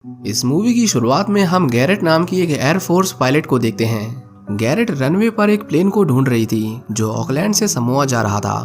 इस मूवी की शुरुआत में हम गैरेट नाम की एक एयरफोर्स पायलट को देखते हैं। गैरेट रनवे पर एक प्लेन को ढूंढ रही थी जो ऑकलैंड से समोआ जा रहा था।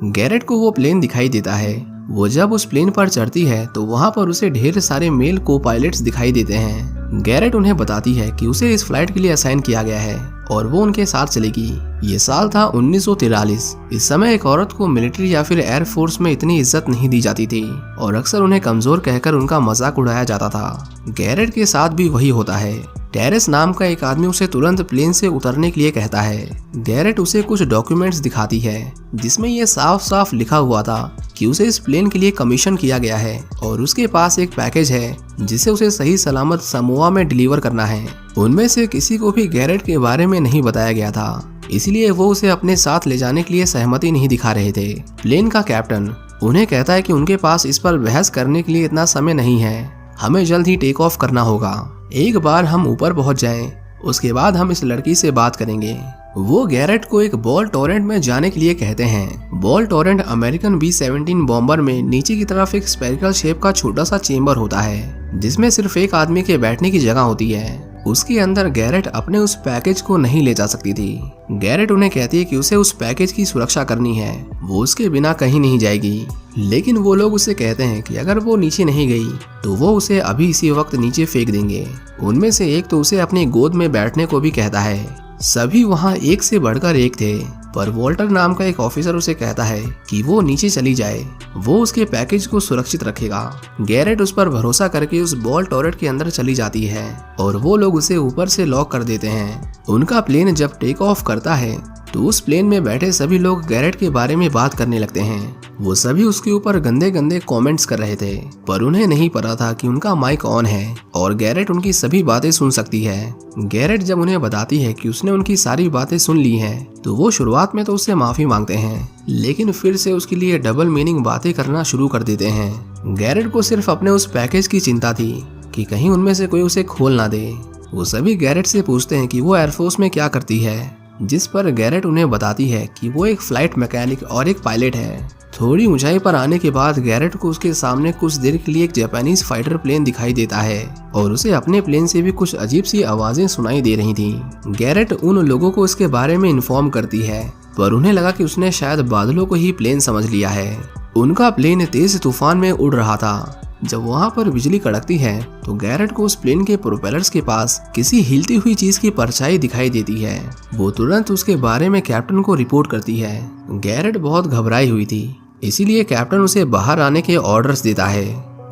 गैरेट को वो प्लेन दिखाई देता है। वो जब उस प्लेन पर चढ़ती है तो वहाँ पर उसे ढेर सारे मेल को पायलट्स दिखाई देते हैं। गैरेट उन्हें बताती है कि उसे इस फ्लाइट के लिए असाइन किया गया है और वो उनके साथ चलेगी। ये साल था 1943। इस समय एक औरत को मिलिट्री या फिर एयरफोर्स में इतनी इज्जत नहीं दी जाती थी और अक्सर उन्हें कमजोर कहकर उनका मजाक उड़ाया जाता था। गैरेट के साथ भी वही होता है। टेरेस नाम का एक आदमी उसे तुरंत प्लेन से उतरने के लिए कहता है। गैरेट उसे कुछ डॉक्यूमेंट्स दिखाती है जिसमें ये साफ साफ लिखा हुआ था कि उसे इस प्लेन के लिए कमीशन किया गया है और उसके पास एक पैकेज है जिसे उसे सही सलामत समोआ में डिलीवर करना है। उनमें से किसी को भी गैरेट के बारे में नहीं बताया गया था, इसलिए वो उसे अपने साथ ले जाने के लिए सहमति नहीं दिखा रहे थे। प्लेन का कैप्टन उन्हें कहता है कि उनके पास इस पर बहस करने के लिए इतना समय नहीं है, हमें जल्द ही टेक ऑफ करना होगा। एक बार हम ऊपर पहुंच जाएं, उसके बाद हम इस लड़की से बात करेंगे। वो गैरेट को एक बॉल टोरेंट में जाने के लिए कहते हैं। Ball Torrent American B-17 bomber में नीचे की तरफ एक स्पेरिकल शेप का छोटा सा चेंबर होता है जिसमें सिर्फ एक आदमी के बैठने की जगह होती है। उसके अंदर गैरेट अपने उस पैकेज को नहीं ले जा सकती थी। गैरेट उन्हें कहती है कि उसे उस पैकेज की सुरक्षा करनी है, वो उसके बिना कहीं नहीं जाएगी। लेकिन वो लोग उसे कहते हैं कि अगर वो नीचे नहीं गई तो वो उसे अभी इसी वक्त नीचे फेंक देंगे। उनमें से एक तो उसे अपनी गोद में बैठने को भी कहता है। सभी वहाँ एक से बढ़कर एक थे, पर वॉल्टर नाम का एक ऑफिसर उसे कहता है कि वो नीचे चली जाए, वो उसके पैकेज को सुरक्षित रखेगा। गैरेट उस पर भरोसा करके उस बॉल टॉरेट के अंदर चली जाती है और वो लोग उसे ऊपर से लॉक कर देते हैं। उनका प्लेन जब टेक ऑफ करता है तो उस प्लेन में बैठे सभी लोग गैरेट के बारे में बात करने लगते हैं। वो सभी उसके ऊपर गंदे गंदे कमेंट्स कर रहे थे, पर उन्हें नहीं पता था कि उनका माइक ऑन है और गैरेट उनकी सभी बातें सुन सकती है। गैरेट जब उन्हें बताती है कि उसने उनकी सारी बातें सुन ली हैं, तो वो शुरुआत में तो उससे माफी मांगते हैं, लेकिन फिर से उसके लिए डबल मीनिंग बातें करना शुरू कर देते हैं। गैरेट को सिर्फ अपने उस पैकेज की चिंता थी कि कहीं उनमें से कोई उसे खोल ना दे। वो सभी गैरेट से पूछते हैं कि वो एयरफोर्स में क्या करती है, जिस पर गैरेट उन्हें बताती है कि वो एक फ्लाइट मैकेनिक और एक पायलट है। थोड़ी ऊंचाई पर आने के बाद गैरेट को उसके सामने कुछ देर के लिए एक जापानीज फाइटर प्लेन दिखाई देता है और उसे अपने प्लेन से भी कुछ अजीब सी आवाजें सुनाई दे रही थी। गैरेट उन लोगों को इसके बारे में इन्फॉर्म करती है, पर उन्हें लगा कि उसने शायद बादलों को ही प्लेन समझ लिया है। उनका प्लेन तेज तूफान में उड़ रहा था। जब वहाँ पर बिजली कड़कती है तो गैरेट को उस प्लेन के प्रोपेलर्स के पास किसी हिलती हुई चीज की परछाई दिखाई देती है। वो तुरंत उसके बारे में कैप्टन को रिपोर्ट करती है। गैरेट बहुत घबराई हुई थी, इसीलिए कैप्टन उसे बाहर आने के ऑर्डर्स देता है।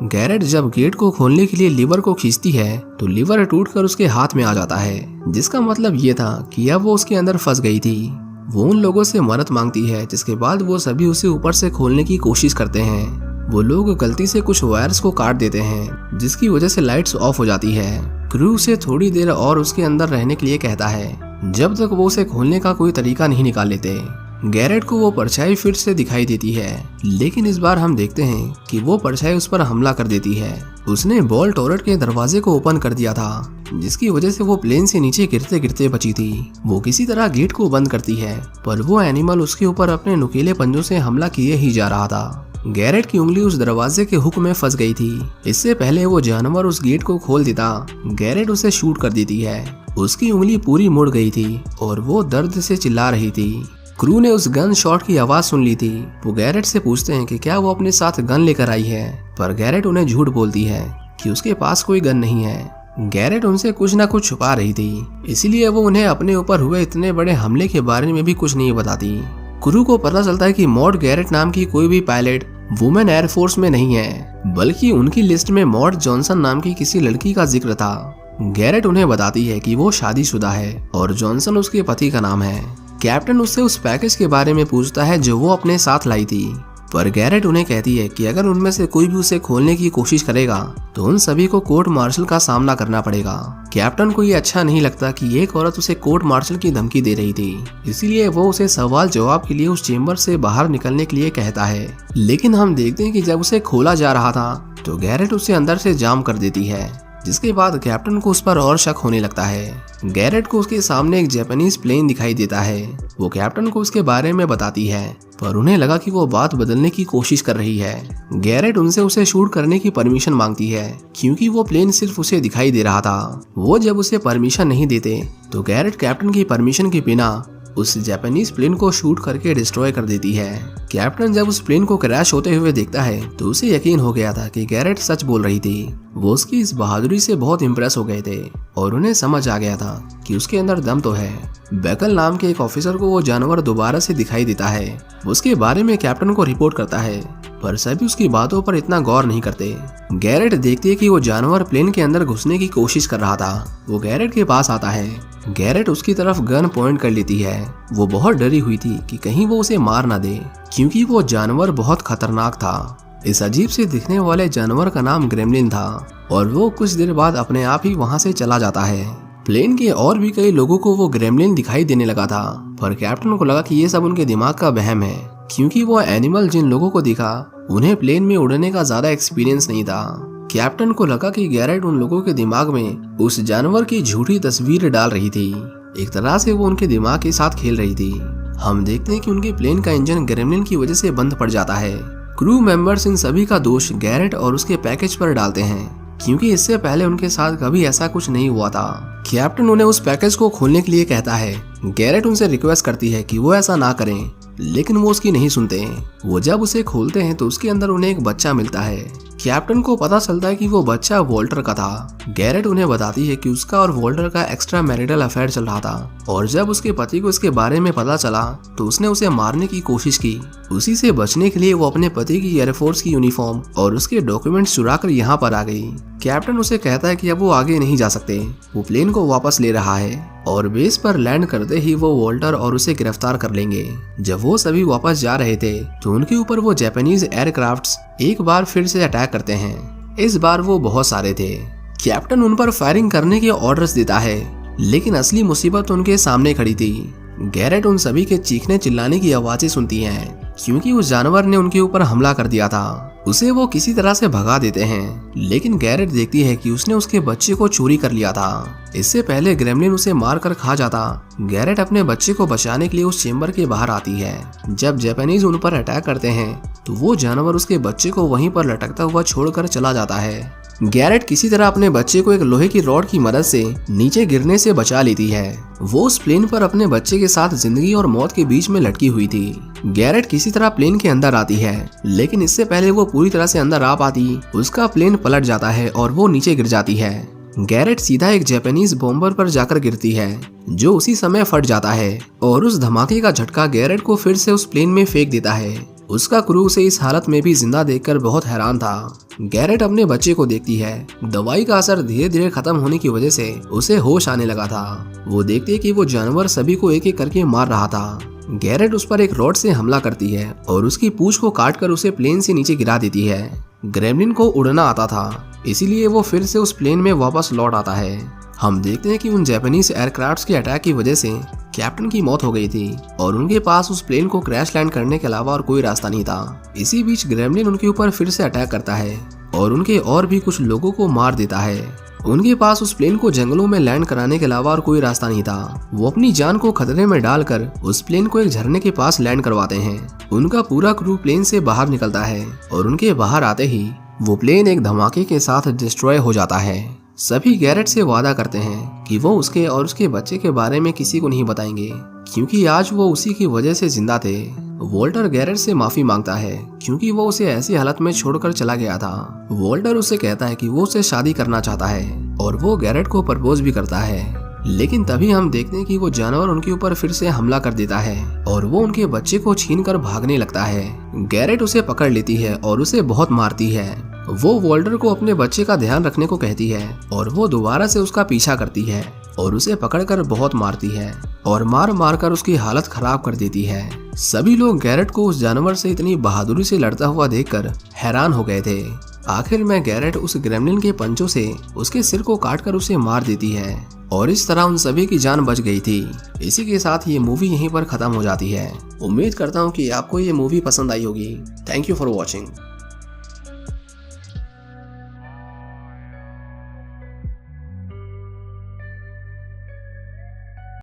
गैरेट जब गेट को खोलने के लिए लीवर को खींचती है तो लीवर टूटकर उसके हाथ में आ जाता है, जिसका मतलब ये था कि अब वो उसके अंदर फंस गई थी। वो उन लोगों से मदद मांगती है, जिसके बाद वो सभी उसे ऊपर से खोलने की कोशिश करते हैं। वो लोग गलती से कुछ वायर्स को काट देते हैं, जिसकी वजह से लाइट्स ऑफ हो जाती है। क्रू उसे थोड़ी देर और उसके अंदर रहने के लिए कहता है जब तक वो उसे खोलने का कोई तरीका नहीं निकाल लेते। गैरेट को वो परछाई फिर से दिखाई देती है, लेकिन इस बार हम देखते हैं कि वो परछाई उस पर हमला कर देती है। उसने बॉल टॉरेट के दरवाजे को ओपन कर दिया था, जिसकी वजह से वो प्लेन से नीचे गिरते गिरते बची थी। वो किसी तरह गेट को बंद करती है, पर वो एनिमल उसके ऊपर अपने नुकीले पंजों से हमला किए ही जा रहा था। गैरेट की उंगली उस दरवाजे के हुक में फंस गई थी। इससे पहले वो जानवर उस गेट को खोल देता, गैरेट उसे शूट कर देती है। उसकी उंगली पूरी मुड़ गई थी और वो दर्द से चिल्ला रही थी। क्रू ने उस गन शॉट की आवाज सुन ली थी। वो गैरेट से पूछते हैं कि क्या वो अपने साथ गन लेकर आई है, पर गैरेट उन्हें झूठ बोलती है कि उसके पास कोई गन नहीं है। गैरेट उनसे कुछ न कुछ छुपा रही थी, इसीलिए वो उन्हें अपने ऊपर हुए इतने बड़े हमले के बारे में भी कुछ नहीं बताती। क्रू को पता चलता है कि मॉड गैरेट नाम की कोई भी पायलट वुमेन एयरफोर्स में नहीं है, बल्कि उनकी लिस्ट में मॉड जॉनसन नाम की किसी लड़की का जिक्र था। गैरेट उन्हें बताती है कि वो शादीशुदा है और जॉनसन उसके पति का नाम है। कैप्टन उससे उस पैकेज के बारे में पूछता है जो वो अपने साथ लाई थी, पर गैरेट उन्हें कहती है कि अगर उनमें से कोई भी उसे खोलने की कोशिश करेगा तो उन सभी को कोर्ट मार्शल का सामना करना पड़ेगा। कैप्टन को ये अच्छा नहीं लगता कि एक औरत उसे कोर्ट मार्शल की धमकी दे रही थी, इसीलिए वो उसे सवाल जवाब के लिए उस चेम्बर से बाहर निकलने के लिए कहता है। लेकिन हम देखते हैं कि जब उसे खोला जा रहा था तो गैरेट उसे अंदर से जाम कर देती है। जिसके बाद कैप्टन को उस पर और शक होने लगता है। गैरेट को उसके सामने एक जापानीज प्लेन दिखाई देता है। वो कैप्टन को उसके बारे में बताती है, पर उन्हें लगा कि वो बात बदलने की कोशिश कर रही है। गैरेट उनसे उसे शूट करने की परमिशन मांगती है, क्योंकि वो प्लेन सिर्फ उसे दिखाई दे रहा था। वो जब उसे परमिशन नहीं देते तो गैरेट कैप्टन की परमिशन के बिना उस जापानीज प्लेन को शूट करके डिस्ट्रॉय कर देती है। कैप्टन जब उस प्लेन को क्रैश होते हुए देखता है तो उसे यकीन हो गया था कि गैरेट सच बोल रही थी। वो उसकी इस बहादुरी से बहुत इम्प्रेस हो गए थे और उन्हें समझ आ गया था कि उसके अंदर दम तो है। बेकल नाम के एक ऑफिसर को वो जानवर दोबारा से दिखाई देता है। उसके बारे में कैप्टन को रिपोर्ट करता है, पर सभी उसकी बातों पर इतना गौर नहीं करते। गैरेट देखती है कि वो जानवर प्लेन के अंदर घुसने की कोशिश कर रहा था। वो गैरेट के पास आता है। गैरेट उसकी तरफ गन पॉइंट कर लेती है। वो बहुत डरी हुई थी कि कहीं वो उसे मार ना दे, क्योंकि वो जानवर बहुत खतरनाक था। इस अजीब से दिखने वाले जानवर का नाम ग्रेमलिन था और वो कुछ देर बाद अपने आप ही वहाँ से चला जाता है। प्लेन के और भी कई लोगों को वो ग्रेमलिन दिखाई देने लगा था, पर कैप्टन को लगा कि ये सब उनके दिमाग का वहम है, क्योंकि वो एनिमल जिन लोगों को दिखा उन्हें प्लेन में उड़ने का ज्यादा एक्सपीरियंस नहीं था। कैप्टन को लगा कि गैरेट उन लोगों के दिमाग में उस जानवर की झूठी तस्वीर डाल रही थी। एक तरह से वो उनके दिमाग के साथ खेल रही थी। हम देखते हैं कि उनके प्लेन का इंजन ग्रेमलिन की वजह से बंद पड़ जाता है। क्रू मेंबर्स इन सभी का दोष गैरेट और उसके पैकेज पर डालते हैं, क्योंकि इससे पहले उनके साथ कभी ऐसा कुछ नहीं हुआ था। कैप्टन उन्हें उस पैकेज को खोलने के लिए कहता है। गैरेट उनसे रिक्वेस्ट करती है कि वो ऐसा ना करें, लेकिन वो उसकी नहीं सुनते हैं। वो जब उसे खोलते हैं तो उसके अंदर उन्हें एक बच्चा मिलता है। कैप्टन को पता चलता है कि वो बच्चा वॉल्टर का था। गैरेट उन्हें बताती है कि उसका और वॉल्टर का एक्स्ट्रा मैरिटल अफेयर चल रहा था, और जब उसके पति को इसके बारे में पता चला तो उसने उसे मारने की कोशिश की। उसी से बचने के लिए वो अपने पति की एयरफोर्स की यूनिफॉर्म और उसके डॉक्यूमेंट्स चुरा कर यहाँ पर आ गई। कैप्टन उसे कहता है कि अब वो आगे नहीं जा सकते। वो प्लेन को वापस ले रहा है और बेस पर लैंड करते ही वो वॉल्टर और उसे गिरफ्तार कर लेंगे। जब वो सभी वापस जा रहे थे तो उनके ऊपर वो जापानीज एयरक्राफ्ट्स एक बार फिर से अटैक करते हैं। इस बार वो बहुत सारे थे। कैप्टन उन पर फायरिंग करने के ऑर्डर्स देता है, लेकिन असली मुसीबत उनके सामने खड़ी थी। गैरेट उन सभी के चीखने चिल्लाने की आवाजें सुनती हैं, क्योंकि उस जानवर ने उनके ऊपर हमला कर दिया था। उसे वो किसी तरह से भगा देते हैं, लेकिन गैरेट देखती है कि उसने उसके बच्चे को चोरी कर लिया था। इससे पहले ग्रेमलिन उसे मार कर खा जाता, गैरेट अपने बच्चे को बचाने के लिए उस चेम्बर के बाहर आती है। जब जापानीज उन पर अटैक करते हैं तो वो जानवर उसके बच्चे को वहीं पर लटकता हुआ छोड़कर चला जाता है। गैरेट किसी तरह अपने बच्चे को एक लोहे की रॉड की मदद से नीचे गिरने से बचा लेती है। वो उस प्लेन पर अपने बच्चे के साथ जिंदगी और मौत के बीच में लटकी हुई थी। गैरेट किसी तरह प्लेन के अंदर आती है, लेकिन इससे पहले वो पूरी तरह से अंदर आ पाती उसका प्लेन पलट जाता है और वो नीचे गिर जाती है। गैरेट सीधा एक जापानीज बॉम्बर पर जाकर गिरती है, जो उसी समय फट जाता है, और उस धमाके का झटका गैरेट को फिर से उस प्लेन में फेंक देता है। उसका क्रू उसे इस हालत में भी जिंदा देखकर बहुत हैरान था। गैरेट अपने बच्चे को देखती है। दवाई का असर धीरे धीरे खत्म होने की वजह से उसे होश आने लगा था। वो देखती है कि वो जानवर सभी को एक एक करके मार रहा था। गैरेट उस पर एक रॉड से हमला करती है और उसकी पूंछ को काटकर उसे प्लेन से नीचे गिरा देती है। ग्रेमलिन को उड़ना आता था, इसीलिए वो फिर से उस प्लेन में वापस लौट आता है। हम देखते हैं कि उन जापानीज एयरक्राफ्ट्स के अटैक की वजह से कैप्टन की मौत हो गई थी और उनके पास उस प्लेन को क्रैश लैंड करने के अलावा और कोई रास्ता नहीं था। इसी बीच ग्रेमलिन उनके ऊपर फिर से अटैक करता है और उनके और भी कुछ लोगों को मार देता है। उनके पास उस प्लेन को जंगलों में लैंड कराने के अलावा और कोई रास्ता नहीं था। वो अपनी जान को खतरे में डालकर उस प्लेन को एक झरने के पास लैंड करवाते हैं। उनका पूरा क्रू प्लेन से बाहर निकलता है और उनके बाहर आते ही वो प्लेन एक धमाके के साथ डिस्ट्रॉय हो जाता है। सभी गैरेट से वादा करते हैं कि वो उसके और उसके बच्चे के बारे में किसी को नहीं बताएंगे, क्योंकि आज वो उसी की वजह से जिंदा थे। वॉल्टर गैरेट से माफी मांगता है, क्योंकि वो उसे ऐसी हालत में छोड़कर चला गया था। वॉल्टर उसे कहता है कि वो उससे शादी करना चाहता है और वो गैरेट को प्रपोज भी करता है। लेकिन तभी हम देखते हैं कि वो जानवर उनके ऊपर फिर से हमला कर देता है और वो उनके बच्चे को छीनकर भागने लगता है। गैरेट उसे पकड़ लेती है और उसे बहुत मारती है। वो वॉल्टर को अपने बच्चे का ध्यान रखने को कहती है और वो दोबारा से उसका पीछा करती है और उसे पकड़कर बहुत मारती है और मार मार कर उसकी हालत खराब कर देती है। सभी लोग गैरेट को उस जानवर से इतनी बहादुरी से लड़ता हुआ देखकर हैरान हो गए थे। आखिर में गैरेट उस ग्रेमलिन के पंचों से उसके सिर को काटकर उसे मार देती है और इस तरह उन सभी की जान बच गई थी। इसी के साथ ये मूवी यहीं पर खत्म हो जाती है। उम्मीद करता हूँ कि आपको ये मूवी पसंद आई होगी। Thank you for watching.